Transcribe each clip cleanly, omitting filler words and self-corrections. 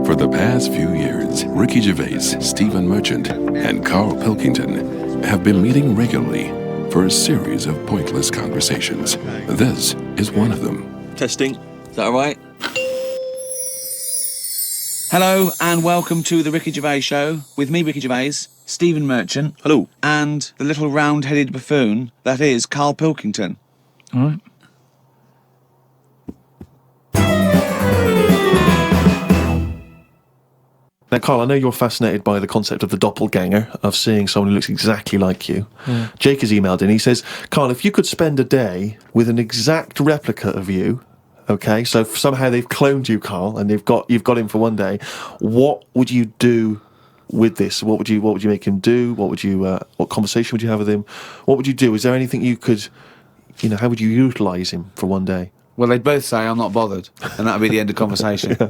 For the past few years, Ricky Gervais, Stephen Merchant, and Carl Pilkington have been meeting regularly for a series of pointless conversations. This is one of them. Testing. Is that all right? Hello and welcome to the Ricky Gervais Show with me, Ricky Gervais, Stephen Merchant. Hello. And the little round-headed buffoon that is Carl Pilkington. All right. Now, Carl, I know you're fascinated by the concept of the doppelganger, of seeing someone who looks exactly like you. Yeah. Jake has emailed in. He says, Carl, if you could spend a day with an exact replica of you, okay, so somehow they've cloned you, Carl, and you've got him for one day, what would you do with this? What would you make him do? What conversation would you have with him? What would you do? Is there anything you could, how would you utilise him for one day? Well, they'd both say, I'm not bothered, and that would be the end of conversation. Yeah.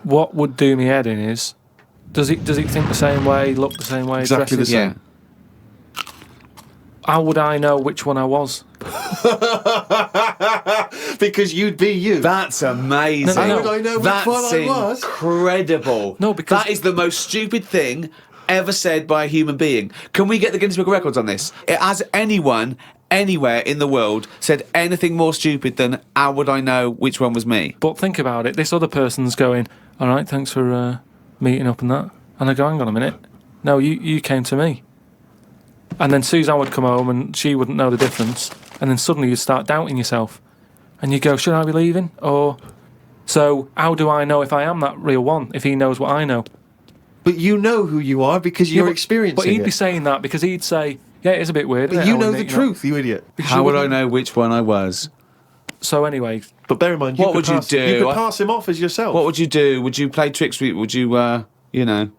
What would do me head in is, does he think the same way, look the same way, Exactly the dresses? same. Yeah. How would I know which one I was? Because you'd be you. That's amazing. No. How would I know which one I was? Incredible. No, because... That is the most stupid thing ever said by a human being. Can we get the Guinness Book of Records on this? Has anyone, anywhere in the world, said anything more stupid than, how would I know which one was me? But think about it. This other person's going, all right, thanks for meeting up and that. And I go, hang on a minute. No, you came to me. And then Suzanne would come home and she wouldn't know the difference. And then suddenly you'd start doubting yourself. And you go, should I be leaving? Or... So how do I know if I am that real one, if he knows what I know? But you know who you are because you're experiencing But he'd it. be saying that because he'd say, yeah, it is a bit weird. But isn't it? you I know wouldn't the truth, you idiot. How would I know which one I was? So anyway... But bear in mind, What would you do? You could pass him off as yourself. What would you do? Would you play tricks? Would you, You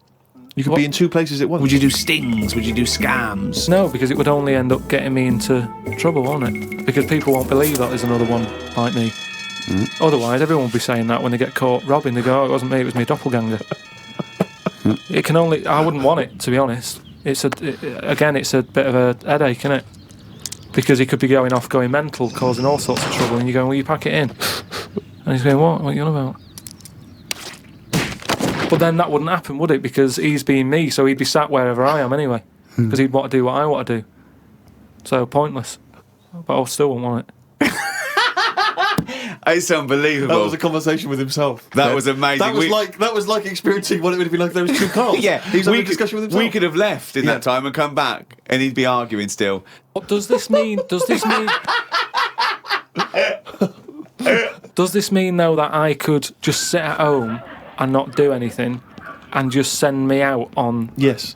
could be in two places at once. Would you do stings? Would you do scams? No, because it would only end up getting me into trouble, won't it? Because people won't believe that there's another one like me. Otherwise, everyone would be saying that when they get caught robbing. They go, oh, it wasn't me, it was me doppelganger. It can only... I wouldn't want it, to be honest. It's a bit of a headache, isn't it? Because he could be going off, going mental, causing all sorts of trouble, and you're going, will you pack it in? And he's going, what? What are you on about? But then that wouldn't happen, would it? Because he's being me, so he'd be sat wherever I am anyway. Because he'd want to do what I want to do. So, pointless. But I still wouldn't want it. It's unbelievable. That was a conversation with himself. That was amazing. That was like experiencing what it would have been like if there was two Carls. Yeah, he's having a discussion with himself. We could have left in that time and come back, and he'd be arguing still. What does this mean? Does this mean though that I could just sit at home and not do anything and just send me out on... Yes.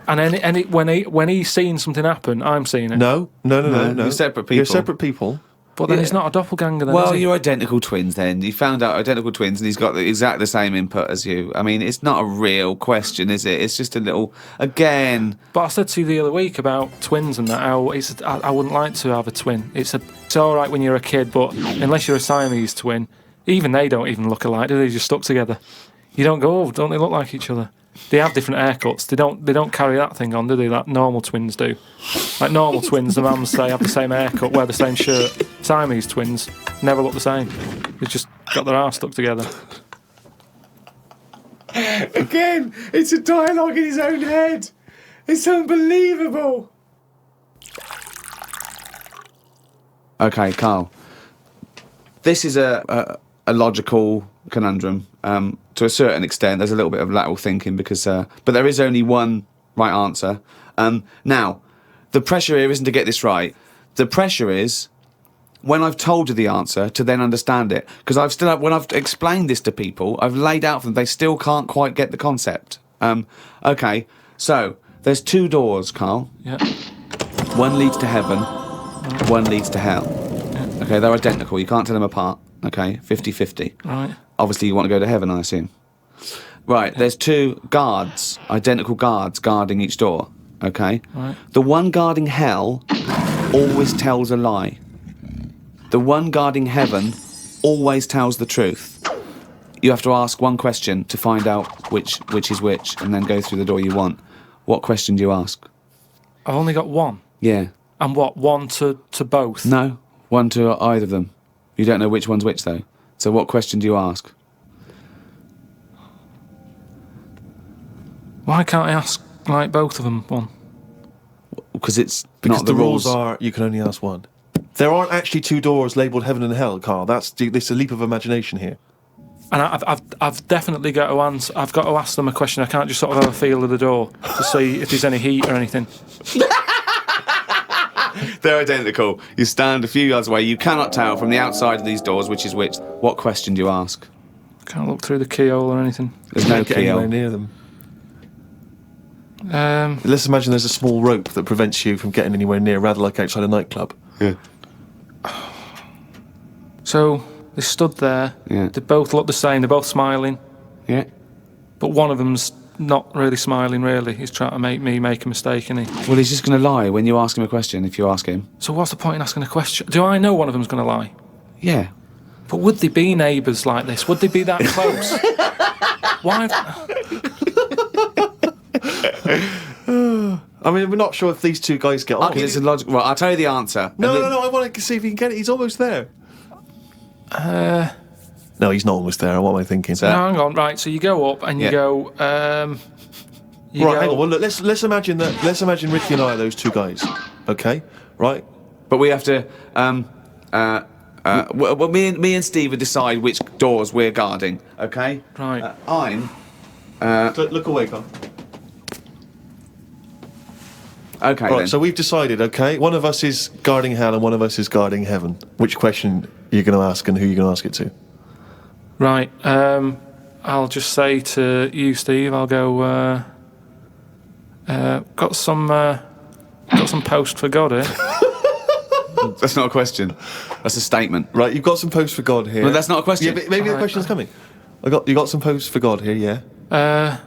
And when he's seeing something happen, I'm seeing it. No. You're separate people. You're separate people. But then he's not a doppelganger then, Well, is he? you're identical twins then. You found out identical twins and he's got exactly the same input as you. I mean, it's not a real question, is it? It's just a little... Again... But I said to you the other week about twins and that, how I wouldn't like to have a twin. It's all right when you're a kid, but unless you're a Siamese twin, even they don't even look alike, do they? They're just stuck together. You don't go, oh, don't they look like each other? They have different haircuts. They don't carry that thing on, do they? That normal twins do. Like normal twins, the mums say have the same haircut, wear the same shirt. Siamese twins never look the same. They've just got their arse stuck together. Again, it's a dialogue in his own head. It's unbelievable. Okay, Carl. This is a logical conundrum. To a certain extent, there's a little bit of lateral thinking because, but there is only one right answer. Now, the pressure here isn't to get this right. The pressure is when I've told you the answer to then understand it. Because when I've explained this to people, I've laid out for them, they still can't quite get the concept. Okay, so there's two doors, Carl. Yeah. One leads to heaven, one leads to hell. Yeah. Okay, they're identical. You can't tell them apart. Okay, 50-50. Right. Obviously, you want to go to heaven, I assume. Right, there's two guards, identical guards, guarding each door. Okay? Right. The one guarding hell always tells a lie. The one guarding heaven always tells the truth. You have to ask one question to find out which is which, and then go through the door you want. What question do you ask? I've only got one. Yeah. And what, one to both? No, one to either of them. You don't know which one's which, though. So what question do you ask? Why can't I ask, like, both of them one? Because it's Because not the rules. are you can only ask one. There aren't actually two doors labelled heaven and hell, Carl. This is a leap of imagination here. And I've definitely got to answer. I've got to ask them a question. I can't just sort of have a feel of the door to see if there's any heat or anything. They're identical. You stand a few yards away. You cannot tell from the outside of these doors which is which. What question do you ask? Can't look through the keyhole or anything. There's no Get anywhere keyhole. near them. Let's imagine there's a small rope that prevents you from getting anywhere near, rather like outside a nightclub. Yeah. So they stood there. Yeah. They both look the same. They're both smiling, Yeah. but one of them's not really smiling. Really, he's trying to make me make a mistake, isn't he? Well, he's just going to lie when you ask him a question. If you ask him. So what's the point in asking a question? Do I know one of them's going to lie? Yeah. But would they be neighbours like this? Would they be that close? Why? I mean, we're not sure if these two guys get on. Because it's a logical. Well, I'll tell you the answer. No, I want to see if he can get it. He's almost there. No, he's not almost there. What am I thinking? So- No, hang on. Right. So you go up and you Yeah. go. You Right, go, hang on. Well, look, let's imagine that. Let's imagine Ricky and I are those two guys. Okay, right? But we have to. Well, me and Steve will decide which doors we're guarding. Okay. Right. I'm. Look away, Carl. Okay. Right, then. so we've decided. Okay, one of us is guarding hell and one of us is guarding heaven. Which question are you going to ask and who are you going to ask it to? Right. I'll just say to you, Steve. I'll go. Got some post for God here. That's not a question. That's a statement. Right, you've got some posts for God here. Well, that's not a question. Yeah, but maybe the Alright. question's coming. You got some posts for God here, yeah.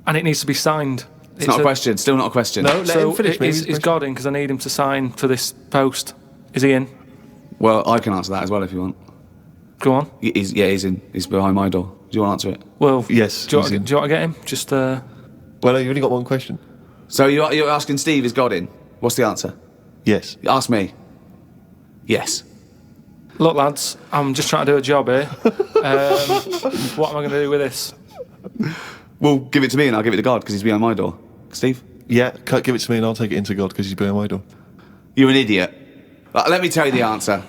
And it needs to be signed. It's not a question. Still not a question. No, let him finish. Is God in? Because I need him to sign for this post. Is he in? Well, I can answer that as well if you want. Go on. He's in. He's behind my door. Do you want to answer it? Well, Yes, Do you, he's want, in. do you want to get him? Just Well, you've only got one question. So you're asking Steve, is God in? What's the answer? Yes. Ask me. Yes. look, lads. I'm just trying to do a job here. What am I going to do with this? Well, give it to me and I'll give it to God because he's behind my door. Steve? Yeah, give it to me and I'll take it into God because he's behind my door. You're an idiot. Let me tell you the answer.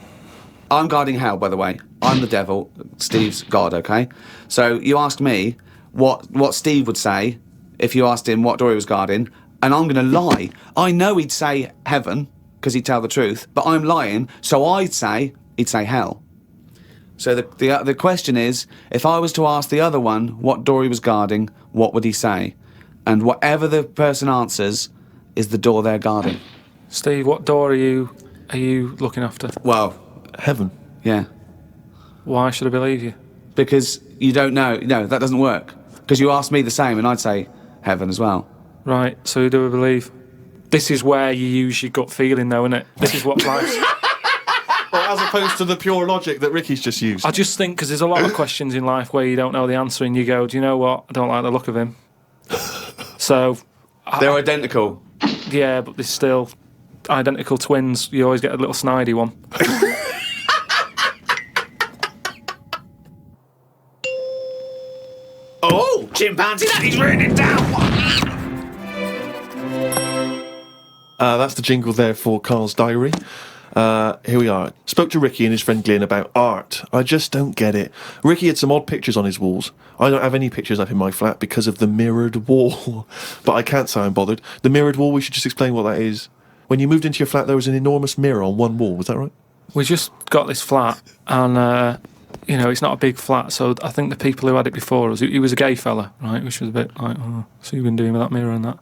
I'm guarding hell, by the way. I'm the devil. Steve's God, okay? So you asked me what Steve would say if you asked him what door he was guarding, and I'm going to lie. I know he'd say heaven because he'd tell the truth, but I'm lying, so I'd say he'd say hell. So the question is, if I was to ask the other one what door he was guarding, what would he say? And whatever the person answers is the door they're guarding. Steve, what door are you looking after? Well, Heaven. yeah. Why should I believe you? Because you don't know. No, that doesn't work. Because you asked me the same and I'd say heaven as well. Right, so who do I believe? This is where you use your gut feeling, though, isn't it? This is what life's... Well, as opposed to the pure logic that Ricky's just used. I just think because there's a lot of questions in life where you don't know the answer and you go, do you know what? I don't like the look of him. So... They're identical. Yeah, but they're still identical twins. You always get a little snidey one. Oh, chimpanzee, that is raining down. That's the jingle there for Carl's diary. Here we are. Spoke to Ricky and his friend Glyn about art. I just don't get it. Ricky had some odd pictures on his walls. I don't have any pictures up in my flat because of the mirrored wall. But I can't say I'm bothered. The mirrored wall, we should just explain what that is. When you moved into your flat, there was an enormous mirror on one wall. Was that right? We just got this flat and, it's not a big flat, so I think the people who had it before us, he was a gay fella, right, which was a bit like, oh, so you've been doing with that mirror and that.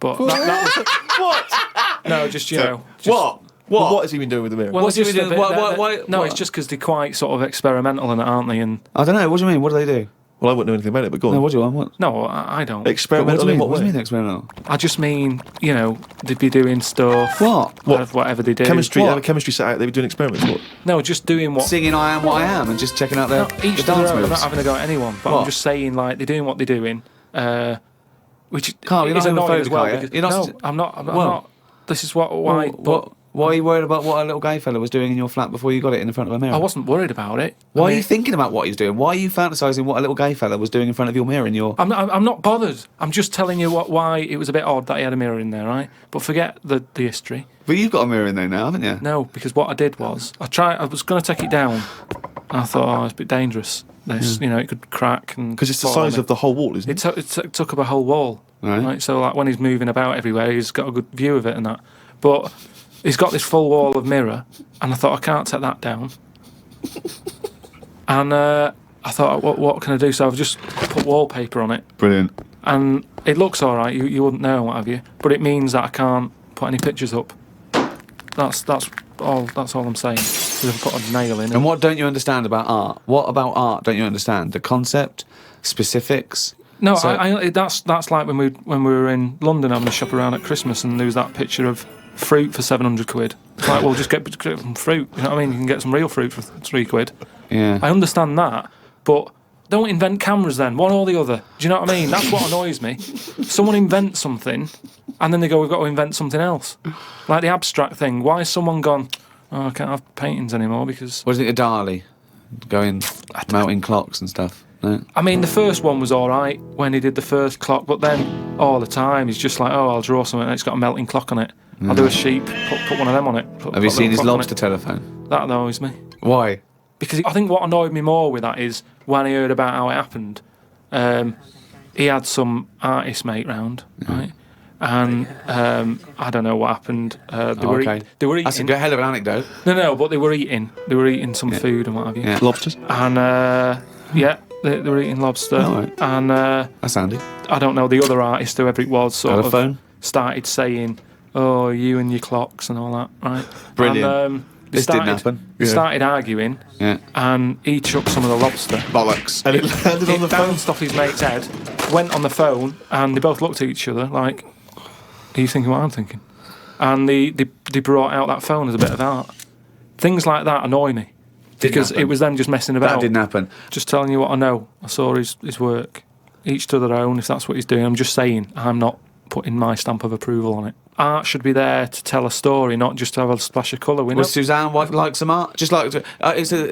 But that was... What? No, just, What? What has he been doing with the mirror? Well, What's he just been a doing? bit- Why- No, what? it's just because they're quite sort of experimental in it, aren't they? And I don't know. What do you mean? What do they do? Well, I wouldn't know anything about it, but go on. No, what do you want? What? no, I don't. Experimental in what What do way? you mean experimental? I just mean, they'd be doing stuff. What? Whatever they do. Chemistry. They have a What? chemistry set out. They were doing experiments. What? No, just doing what. Singing I Am What I Am and just checking out their Each the to their dance own. I'm moves. not having a go at anyone, but What? I'm just saying, like, they're doing what they're doing, which Carl, you're is not annoying homophobic, as well. are you? Because, You're not no, st- I'm not. I'm Well, not. This is why. Well, But Why are you worried about what a little gay fella was doing in your flat before you got it in front of a mirror? I wasn't worried about it. Why I mean, are you thinking about what he was doing? Why are you fantasising what a little gay fella was doing in front of your mirror in your... I'm not bothered. I'm just telling you why it was a bit odd that he had a mirror in there, right? But forget the history. But you've got a mirror in there now, haven't you? No, because what I did was I was going to take it down, and I thought, oh, it's a bit dangerous. This, it could crack and Because it's the fall on size me. of the whole wall, isn't it? It took up a whole wall. Right. So like when he's moving about everywhere, he's got a good view of it and that. But he's got this full wall of mirror, and I thought I can't take that down. And I thought, what can I do? So I've just put wallpaper on it, Brilliant. and it looks all right. You wouldn't know, what have you? But it means that I can't put any pictures up. That's all. That's all I'm saying. 'Cause I've put a nail in it. And what don't you understand about art? What about art don't you understand? The concept, specifics. No, So- that's like when we were in London having a shop around at Christmas, and there was that picture of fruit for 700 quid. It's like, well, just get some fruit. You know what I mean? You can get some real fruit for 3 quid. Yeah. I understand that, but don't invent cameras then, one or the other. Do you know what I mean? That's what annoys me. Someone invents something, and then they go, we've got to invent something else. Like the abstract thing. Why has someone gone, oh, I can't have paintings anymore because... What do you think of Dali? Going, melting clocks and stuff? No? I mean, the first one was all right when he did the first clock, but then all the time he's just like, oh, I'll draw something and it's got a melting clock on it. I'll do a sheep, put one of them on it. Have you seen his lobster telephone? That annoys me. Why? Because I think what annoyed me more with that is when I heard about how it happened, he had some artist mate round, right? And I don't know what happened. They were eating. That's a hell of an anecdote. No, but they were eating. They were eating some food and what have you. Yeah. Lobsters? And they were eating lobster. Oh, right. And That's handy. I don't know, the other artist, whoever it was, sort Telephone? of started saying, "Oh, you and your clocks and all that," right? Brilliant. And, This didn't happen. They Yeah. started arguing, Yeah. and he chucked some of the lobster. Bollocks. And it landed on the It phone. bounced off his mate's head, went on the phone, and they both looked at each other like, "Are you thinking what I'm thinking?" And they brought out that phone as a bit of art. Things like that annoy me because happen. it was them just messing about. That didn't happen. Just telling you what I know. I saw his work. Each to their own, if that's what he's doing. I'm just saying, I'm not putting my stamp of approval on it. Art should be there to tell a story, not just to have a splash of colour. We know. Well, Suzanne like some art. Just like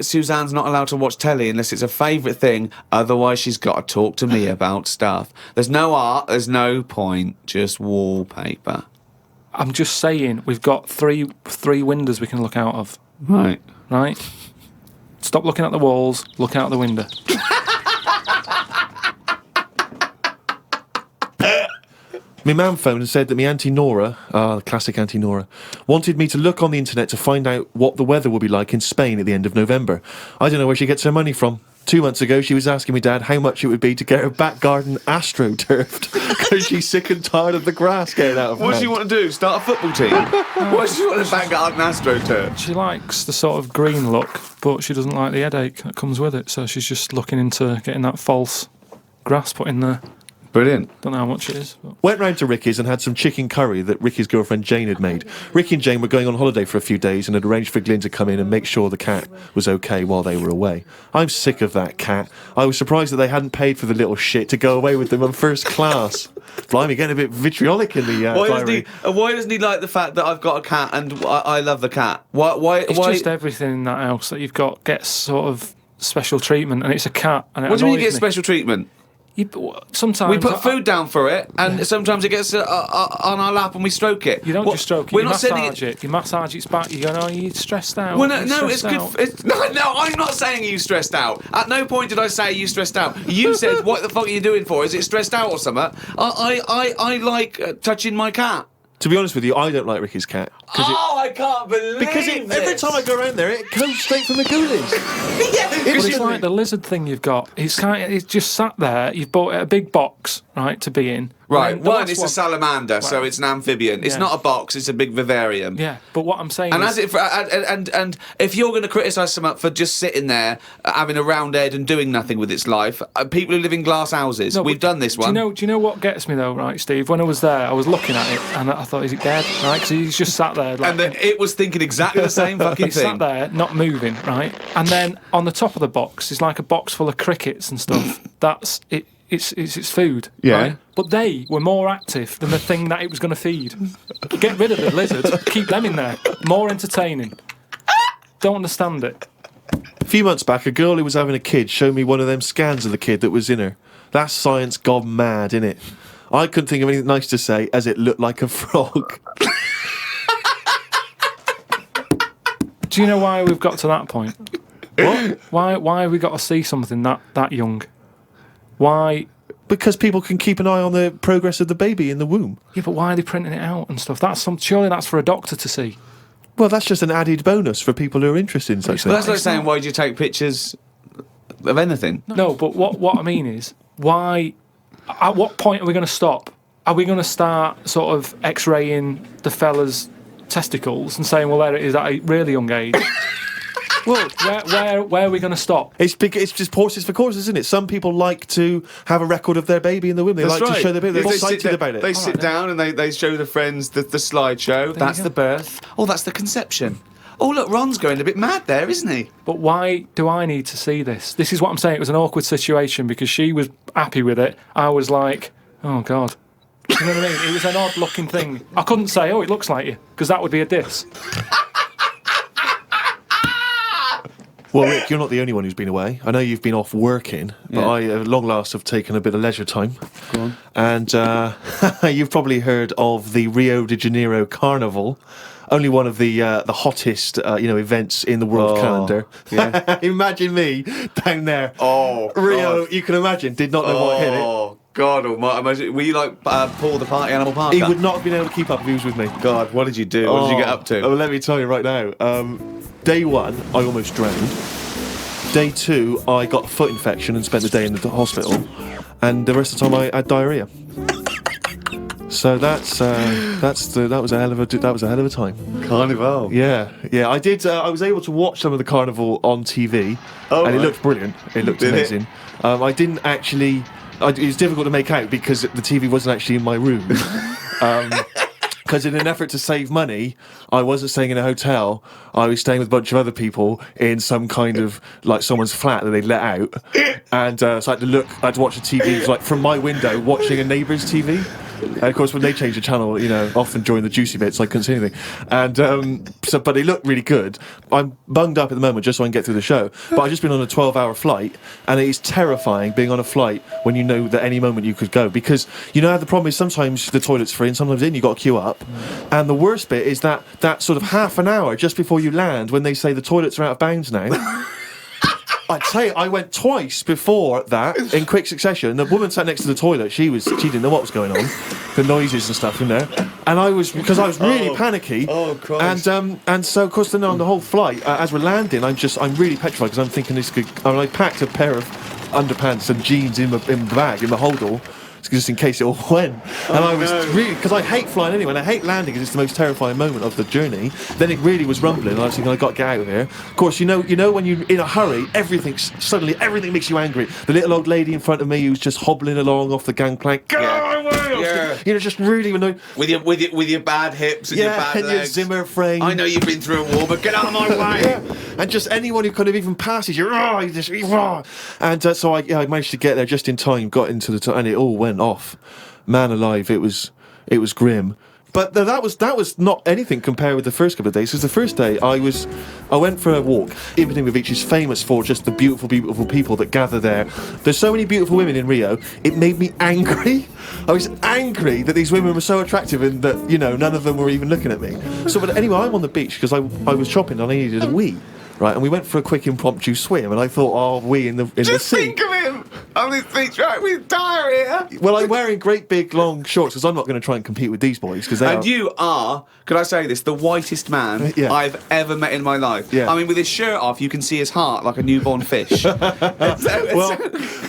Suzanne's not allowed to watch telly unless it's a favourite thing. Otherwise, she's got to talk to me about stuff. There's no art. There's no point. Just wallpaper. I'm just saying, we've got three windows we can look out of. Right. Right? Stop looking at the walls. Look out the window. My mum phoned and said that my Auntie Nora, the classic Auntie Nora, wanted me to look on the internet to find out what the weather will be like in Spain at the end of November. I don't know where she gets her money from. 2 months ago, she was asking me dad how much it would be to get her back garden astroturfed because she's sick and tired of the grass getting out of What does hand. she want to do? Start a football team? What does she want to back out an AstroTurf? She likes the sort of green look, but she doesn't like the headache that comes with it. So she's just looking into getting that false grass put in there. Brilliant. Don't know how much it is. But. Went round to Ricky's and had some chicken curry that Ricky's girlfriend Jane had made. Ricky and Jane were going on holiday for a few days and had arranged for Glyn to come in and make sure the cat was okay while they were away. I'm sick of that cat. I was surprised that they hadn't paid for the little shit to go away with them on first class. Blimey, getting a bit vitriolic in the Why doesn't he like the fact that I've got a cat and I love the cat? Why? It's just everything in that house that you've got gets sort of special treatment, and it's a cat. And What do you mean you annoys get me. special treatment? Sometimes We put food down for it, and sometimes it gets on our lap and we stroke it. You don't just stroke it. We're You not sending massage it. You massage its back. You go, "No, you're stressed out." Well, You're no, it's stressed good. out." No, I'm not saying you stressed out. At no point did I say you stressed out. You said, "What the fuck are you doing for? Is it stressed out or something?" I like touching my cat. To be honest with you, I don't like Ricky's cat. I can't believe Because every time I go around there, it comes straight from the ghoulies. But it's like the lizard thing you've got. It's just sat there. You've bought a big box, right, to be in. Right, And the one, last it's a salamander, so it's an amphibian. It's Yeah. not a box, it's a big vivarium. Yeah, but what I'm saying And is... and if you're going to criticise someone for just sitting there, having a round head and doing nothing with its life, people who live in glass houses, No, we've but done this one. Do you know what gets me though, right, Steve? When I was there, I was looking at it and I thought, is it dead? Right, because he's just sat there. Like, And then it was thinking exactly the same fucking he sat thing. there, not moving, right? And then on the top of the box is like a box full of crickets and stuff. That's it. its food. Yeah. Right? But they were more active than the thing that it was going to feed. Get rid of the lizards. Keep them in there. More entertaining. Don't understand it. A few months back, a girl who was having a kid showed me one of them scans of the kid that was in her. That's science gone mad, innit? I couldn't think of anything nice to say as it looked like a frog. Do you know why we've got to that point? What? Why have we got to see something that young? Why? Because people can keep an eye on the progress of the baby in the womb. Yeah, but why are they printing it out and stuff? Surely that's for a doctor to see. Well, that's just an added bonus for people who are interested in such Well, things. that's like saying, why do you take pictures of anything? No, but what I mean is, why? At what point are we going to stop? Are we going to start sort of X-raying the fella's testicles and saying, well, there it is at a really young age? Well, where are we going to stop? It's just horses for courses, isn't it? Some people like to have a record of their baby in the womb. They That's like right. to show their baby. They're They sit excited about it. They sit down and they show the friends the slideshow. That's you the go. birth. Oh, that's the conception. Oh, look, Ron's going a bit mad there, isn't he? But why do I need to see this? This is what I'm saying. It was an awkward situation because she was happy with it. I was like, oh, God. You know what I mean? It was an odd-looking thing. I couldn't say, oh, it looks like you, because that would be a diss. Well, Rick, you're not the only one who's been away. I know you've been off working, but I, at long last, have taken a bit of leisure time. Go on. And you've probably heard of the Rio de Janeiro Carnival. Only one of the hottest, events in the world calendar. Yeah. Imagine me down there. Oh, Rio, God. you can imagine, did not know what hit it. Oh, God almighty. Imagine, were you like Paul the Party Animal Parker? He would not have been able to keep up if he was with me. God, what did you do? What did you get up to? Oh, let me tell you right now. Day one, I almost drowned. Day two, I got a foot infection and spent the day in the hospital. And the rest of the time, I had diarrhea. So that was a hell of a time. Carnival. Yeah. I did. I was able to watch some of the carnival on TV, and right. it looked brilliant. It looked Did it? amazing. I didn't actually. It was difficult to make out because the TV wasn't actually in my room. Because in an effort to save money, I wasn't staying in a hotel. I was staying with a bunch of other people in some kind of, like, someone's flat that they'd let out. And so I had to watch the TV, like, from my window, watching a neighbour's TV. And of course, when they changed the channel, often during the juicy bits, I couldn't see anything. And but they looked really good. I'm bunged up at the moment just so I can get through the show. But I've just been on a 12-hour flight, and it is terrifying being on a flight when you know that any moment you could go. Because you know how the problem is sometimes the toilet's free and sometimes you've got to queue up. And the worst bit is that sort of half an hour just before you land when they say the toilets are out of bounds now. I'd say I went twice before that in quick succession. The woman sat next to the toilet. She didn't know what was going on, the noises and stuff in there. And because I was really panicky. Oh, Christ. And so of course then on the whole flight, as we're landing, I'm really petrified because I'm thinking I packed a pair of underpants and jeans in the bag in the holdall. Just in case it all went. And I was really, because I hate flying anyway, and I hate landing because it's the most terrifying moment of the journey. Then it really was rumbling, and I was thinking, I got to get out of here. Of course, you know when you're in a hurry, everything makes you angry. The little old lady in front of me who's just hobbling along off the gangplank, go away! Yeah. Just really annoyed. With your bad hips and your bad and legs. your Zimmer frame. I know you've been through a war, but get out of my way. Yeah. And just anyone who kind of even passes you, and so I managed to get there just in time, got into and it all went off. Man alive, it was grim. But that was not anything compared with the first couple of days. Because the first day I went for a walk. Ibrahimovic Beach is famous for just the beautiful, beautiful people that gather there. There's so many beautiful women in Rio. It made me angry. I was angry that these women were so attractive and that none of them were even looking at me. So, but anyway, I'm on the beach because I was shopping and I needed a wee. Right, and we went for a quick impromptu swim, and I thought, we in the sea. Just think of him on this beach, right, with diarrhea. Well, I'm wearing great big long shorts because I'm not going to try and compete with these boys because they And you are, could I say this, the whitest man Yeah. I've ever met in my life. Yeah. I mean, with his shirt off, you can see his heart like a newborn fish.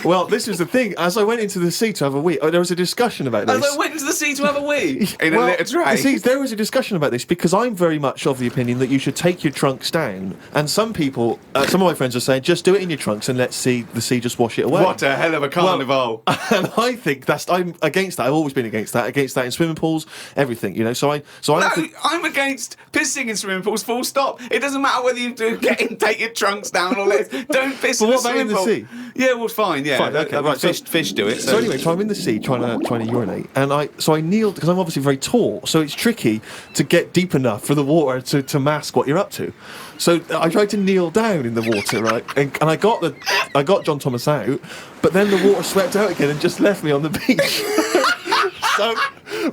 Well, this was the thing. As I went into the sea to have a wee, there was a discussion about this. As I went into the sea to have a wee in a litter tray. See, there was a discussion about this because I'm very much of the opinion that you should take your trunks down. And some people, some of my friends are saying, just do it in your trunks and let the sea just wash it away. Whatever. a hell of a carnival. And I think I'm against that. I've always been against that in swimming pools, everything, you know. So I'm against pissing in swimming pools, full stop. It doesn't matter whether you do take your trunks down or let don't piss in the swimming pool. Sea? Yeah, well, fine, yeah. Fine, okay, right, fish do it. So anyway, I'm in the sea trying to urinate, and I kneeled because I'm obviously very tall, so it's tricky to get deep enough for the water to mask what you're up to. So I tried to kneel down in the water, right, and I got John Thomas out, but then the water swept out again and just left me on the beach.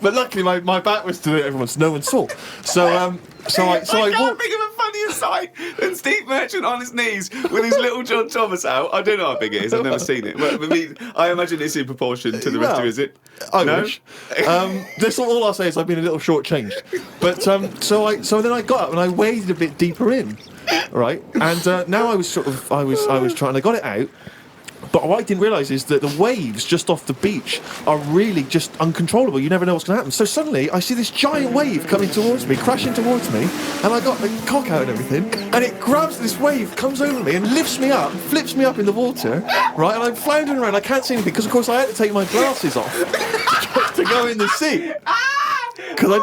But luckily my back was to everyone, so no one saw. I can't think of a funnier sight than Steve Merchant on his knees with his little John Thomas out. I don't know how big it is. I've never seen it. But I imagine it's in proportion to the rest of it, is it? I wish. That's all I'll say is I've been a little shortchanged. But so then I got up and I waded a bit deeper in, right? And now I was trying. I got it out. But what I didn't realise is that the waves just off the beach are really just uncontrollable. You never know what's going to happen. So suddenly I see this giant wave coming towards me, crashing towards me, and I got the cock out and everything, and it grabs this wave, comes over me and lifts me up, flips me up in the water, right? And I'm floundering around. I can't see anything because, of course, I had to take my glasses off to go in the sea because I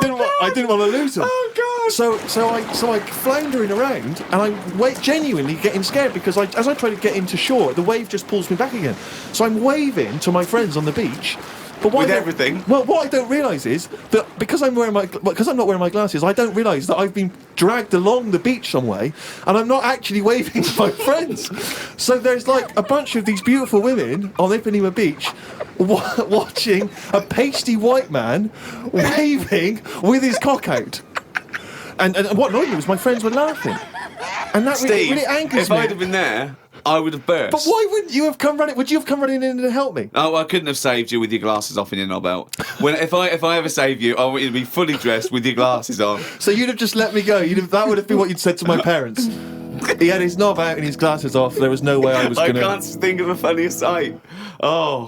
didn't want to lose them. Oh God! So I floundering around, and I'm genuinely getting scared because as I try to get into shore, the wave just pulls me back again. So I'm waving to my friends on the beach. But with everything. Well, what I don't realise is that because I'm not wearing my glasses, I don't realise that I've been dragged along the beach some way, and I'm not actually waving to my friends. So there's like a bunch of these beautiful women on Ipanema Beach watching a pasty white man waving with his cock out. And what annoyed me was my friends were laughing, and that really angers me. If I'd have been there, I would have burst. But why wouldn't you have come running? Would you have come running in and help me? Oh, I couldn't have saved you with your glasses off and your knob out. If I ever save you, I want you to be fully dressed with your glasses on. So you'd have just let me go. That would have been what you'd said to my parents. He had his knob out and his glasses off. There was no way I was going to... I can't think of a funnier sight. Oh.